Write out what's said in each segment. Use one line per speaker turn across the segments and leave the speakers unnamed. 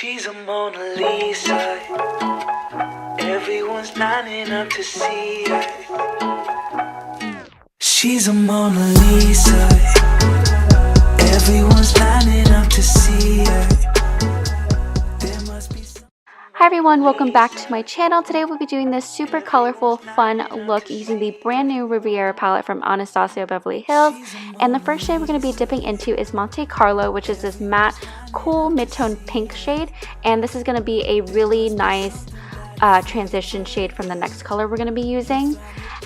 She's a Mona Lisa. Everyone's lining up to see her. She's a Mona Lisa. Everyone's lining up to see her.
Hi everyone, welcome back to my channel. Today we'll be doing this super colorful, fun look using the brand new Riviera palette from Anastasia Beverly Hills. And the first shade we're going to be dipping into is Monte Carlo, which is this matte, cool mid-tone pink shade. And this is going to be a really nice transition shade from the next color we're going to be using.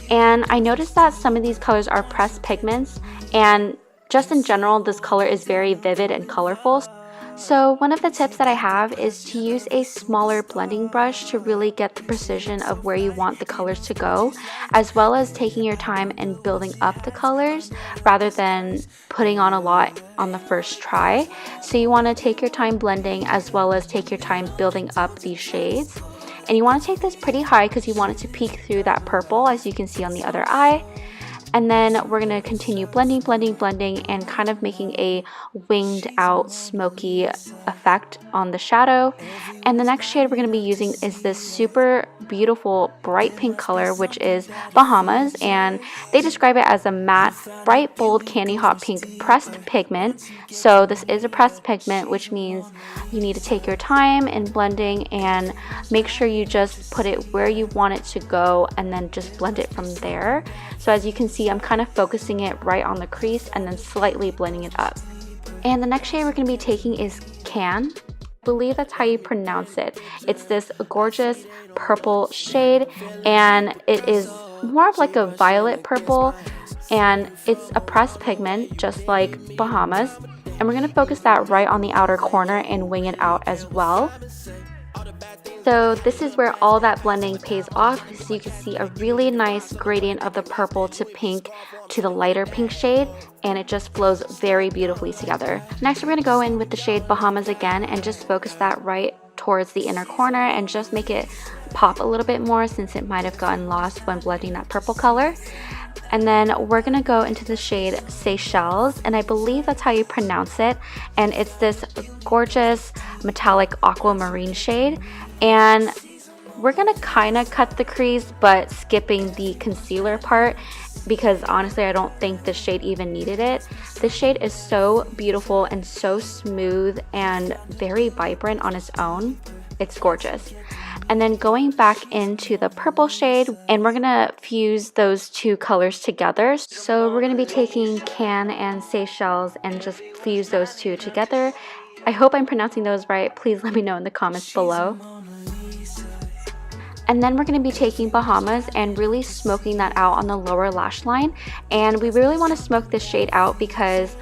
And I noticed that some of these colors are pressed pigments, and just in general, this color is very vivid and colorful. So one of the tips that I have is to use a smaller blending brush to really get the precision of where you want the colors to go, as well as taking your time and building up the colors rather than putting on a lot on the first try. So you want to take your time blending as well as take your time building up these shades. And you want to take this pretty high because you want it to peek through that purple, as you can see on the other eye. And then we're going to continue blending, and kind of making a winged out smoky effect on the shadow. And the next shade we're going to be using is this super beautiful bright pink color, which is Bahamas. And they describe it as a matte, bright, bold, candy hot pink pressed pigment. So this is a pressed pigment, which means you need to take your time in blending and make sure you just put it where you want it to go and then just blend it from there. So as you can see, I'm kind of focusing it right on the crease and then slightly blending it up. And the next shade we're going to be taking is Can. I believe that's how you pronounce it. It's this gorgeous purple shade, and it is more of like a violet purple, and it's a pressed pigment just like Bahamas. And we're going to focus that right on the outer corner and wing it out as well. So this is where all that blending pays off, so you can see a really nice gradient of the purple to pink to the lighter pink shade, and it just flows very beautifully together. Next we're going to go in with the shade Bahamas again and just focus that right towards the inner corner and just make it pop a little bit more since it might have gotten lost when blending that purple color. And then we're going to go into the shade Seychelles, and I believe that's how you pronounce it. And it's this gorgeous metallic aquamarine shade. And we're going to kind of cut the crease, but skipping the concealer part, because honestly I don't think this shade even needed it. This shade is so beautiful and so smooth and very vibrant on its own. It's gorgeous. And then going back into the purple shade, and we're gonna fuse those two colors together. So we're gonna be taking Can and Seychelles and just fuse those two together. I hope I'm pronouncing those right. Please let me know in the comments below. And then we're going to be taking Bahamas and really smoking that out on the lower lash line. And we really want to smoke this shade out because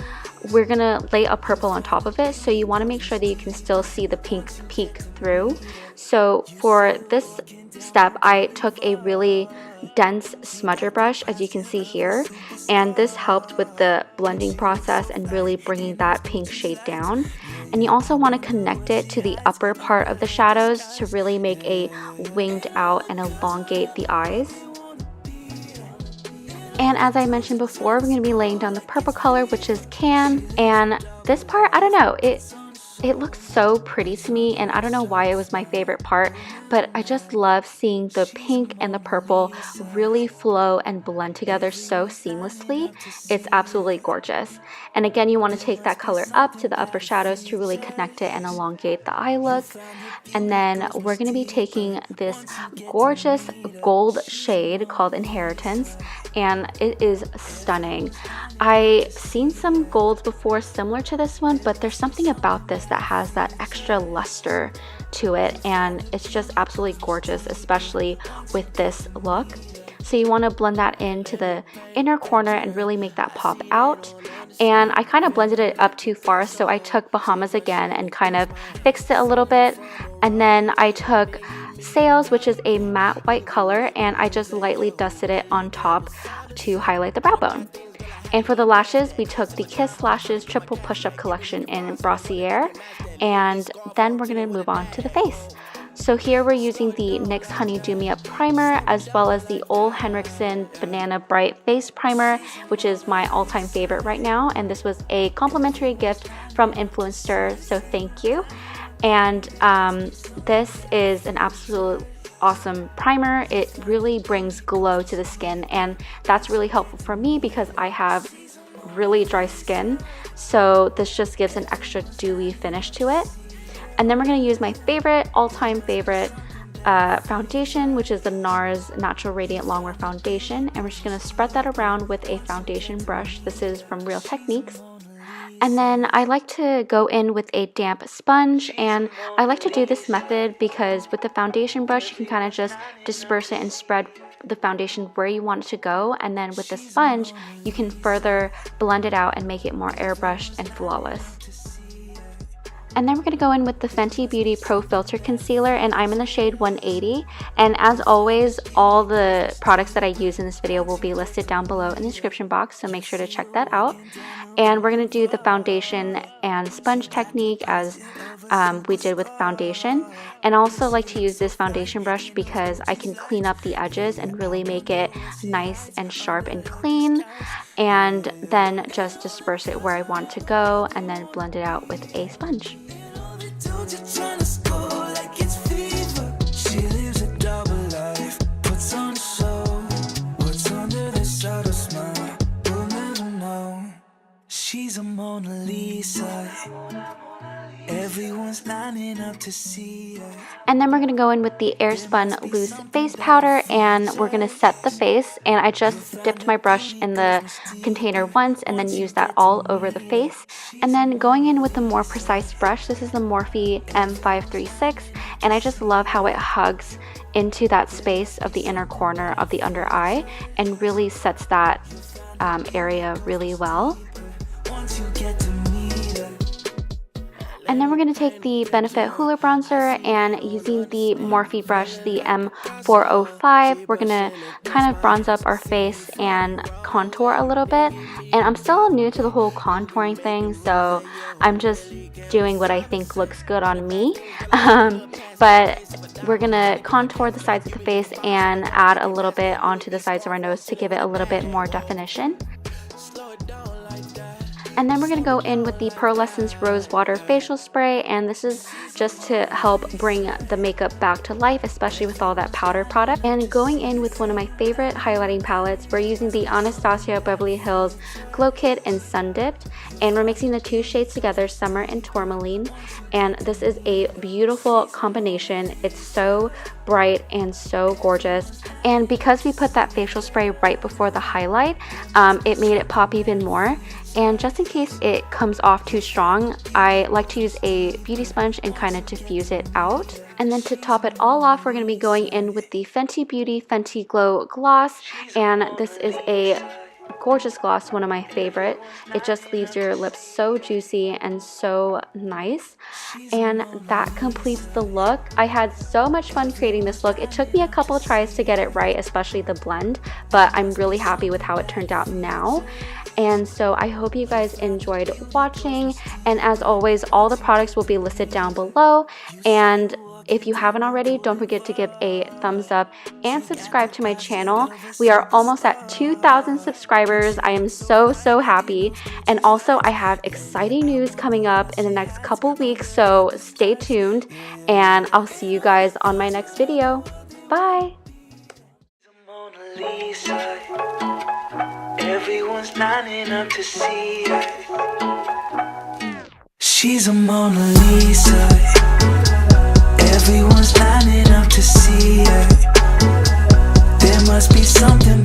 we're going to lay a purple on top of it. So you want to make sure that you can still see the pink peek through. So for this step, I took a really dense smudger brush, as you can see here. And this helped with the blending process and really bringing that pink shade down. And you also want to connect it to the upper part of the shadows to really make a winged out and elongate the eyes. And as I mentioned before, we're going to be laying down the purple color, which is Can. And this part, I don't know, it looks so pretty to me, and I don't know why it was my favorite part, but I just love seeing the pink and the purple really flow and blend together so seamlessly. It's absolutely gorgeous. And again, you want to take that color up to the upper shadows to really connect it and elongate the eye look. And then we're going to be taking this gorgeous gold shade called Inheritance, and it is stunning. I've seen some golds before similar to this one, but there's something about this that has that extra luster to it, and it's just absolutely gorgeous, especially with this look. So you want to blend that into the inner corner and really make that pop out. And I kind of blended it up too far, so I took Bahamas again and kind of fixed it a little bit. And then I took Sails, which is a matte white color, and I just lightly dusted it on top to highlight the brow bone. And for the lashes, we took the Kiss Lashes Triple Push-Up Collection in Brassiere, and then we're going to move on to the face. So here we're using the NYX Honey Dew Me primer, as well as the Ole Henriksen Banana Bright Face Primer, which is my all-time favorite right now. And this was a complimentary gift from Influenster, so thank you. And this is an absolute awesome primer. It really brings glow to the skin, and that's really helpful for me because I have really dry skin, so this just gives an extra dewy finish to it. And then we're going to use my favorite, all-time favorite foundation, which is the NARS Natural Radiant Longwear Foundation, and we're just going to spread that around with a foundation brush. This is from Real Techniques. And then I like to go in with a damp sponge, and I like to do this method because with the foundation brush you can kind of just disperse it and spread the foundation where you want it to go, and then with the sponge you can further blend it out and make it more airbrushed and flawless. And then we're going to go in with the Fenty Beauty Pro Filter Concealer, and I'm in the shade 180. And as always, all the products that I use in this video will be listed down below in the description box, so make sure to check that out. And we're going to do the foundation and sponge technique as we did with foundation. And I also like to use this foundation brush because I can clean up the edges and really make it nice and sharp and clean. And then just disperse it where I want to go, and then blend it out with a sponge.
She's a Mona Lisa. Everyone's lining up to see her.
And then we're going to go in with the Airspun Loose Face Powder, and we're going to set the face. And I just dipped my brush in the container once and then used that all over the face. And then going in with a more precise brush, this is the Morphe M536, and I just love how it hugs into that space of the inner corner of the under eye and really sets that area really well.
Once you get to meet her.
And then we're going to take the Benefit Hoola bronzer, and using the Morphe brush, the M405, we're going to kind of bronze up our face and contour a little bit. And I'm still new to the whole contouring thing, so I'm just doing what I think looks good on me. But we're going to contour the sides of the face and add a little bit onto the sides of our nose to give it a little bit more definition. And then we're going to go in with the Pearlessence Rose Water Facial Spray, and this is just to help bring the makeup back to life, especially with all that powder product. And going in with one of my favorite highlighting palettes, we're using the Anastasia Beverly Hills Glow Kit in SunDipped, and we're mixing the two shades together, Summer and Tourmaline, and this is a beautiful combination. It's so bright and so gorgeous, and because we put that facial spray right before the highlight, it made it pop even more. And just in case it comes off too strong, I like to use a beauty sponge and kind of diffuse it out. And then to top it all off, we're going to be going in with the Fenty Beauty Fenty Glow Gloss, and this is a gorgeous gloss, one of my favorite. It just leaves your lips so juicy and so nice, and that completes the look. I had so much fun creating this look. It took me a couple tries to get it right, especially the blend, but I'm really happy with how it turned out now. And so I hope you guys enjoyed watching, and as always, all the products will be listed down below. And if you haven't already, don't forget to give a thumbs up and subscribe to my channel. We are almost at 2,000 subscribers. I am so happy. And also I have exciting news coming up in the next couple weeks, so stay tuned, and I'll see you guys on my next video. Bye!
Everyone's lining up to see her. She's a Mona Lisa. Everyone's lining up to see her. There must be something